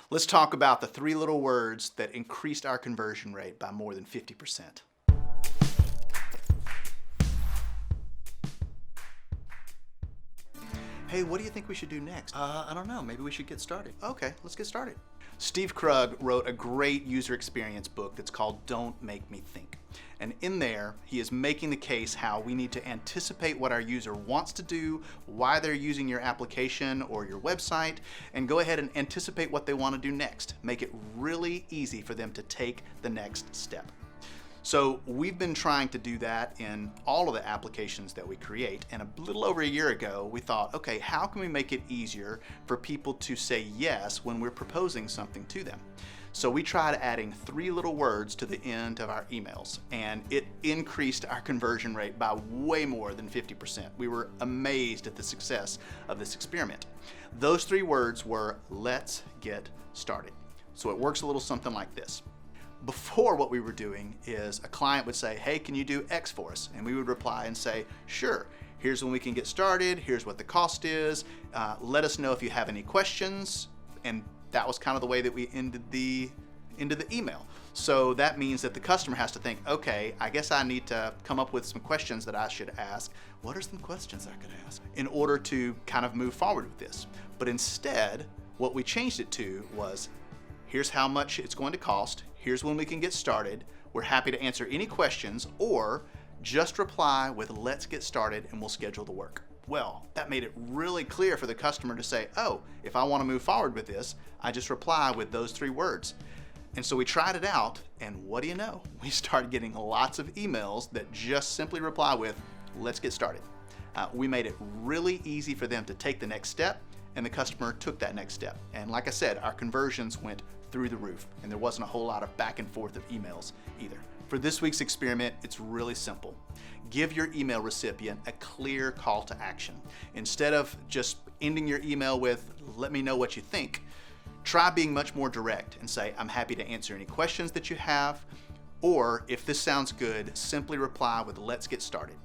Let's talk about the three little words that increased our conversion rate by more than 50%. Hey, what do you think we should do next? I don't know. Maybe we should get started. Okay, let's get started. Steve Krug wrote a great user experience book that's called Don't Make Me Think. And in there, he is making the case how we need to anticipate what our user wants to do, why they're using your application or your website, and go ahead and anticipate what they want to do next. Make it really easy for them to take the next step. So we've been trying to do that in all of the applications that we create, and a little over a year ago we thought, okay, how can we make it easier for people to say yes when we're proposing something to them? So we tried adding three little words to the end of our emails, and it increased our conversion rate by way more than 50%. We were amazed at the success of this experiment. Those three words were, let's get started. So it works a little something like this. Before, what we were doing is a client would say, hey, can you do X for us? And we would reply and say, sure, here's when we can get started, here's what the cost is, let us know if you have any questions. And that was kind of the way that we ended the email. So that means that the customer has to think, okay, I guess I need to come up with some questions that I should ask. What are some questions I could ask in order to kind of move forward with this? But instead, what we changed it to was, here's how much it's going to cost, here's when we can get started, we're happy to answer any questions, or just reply with let's get started and we'll schedule the work. Well, that made it really clear for the customer to say, oh, if I want to move forward with this, I just reply with those three words. And so we tried it out, and what do you know? We started getting lots of emails that just simply reply with, let's get started. We made it really easy for them to take the next step, and the customer took that next step. And like I said, our conversions went through the roof, and there wasn't a whole lot of back and forth of emails either. For this week's experiment, it's really simple. Give your email recipient a clear call to action. Instead of just ending your email with, let me know what you think, try being much more direct and say, I'm happy to answer any questions that you have, or if this sounds good, simply reply with let's get started.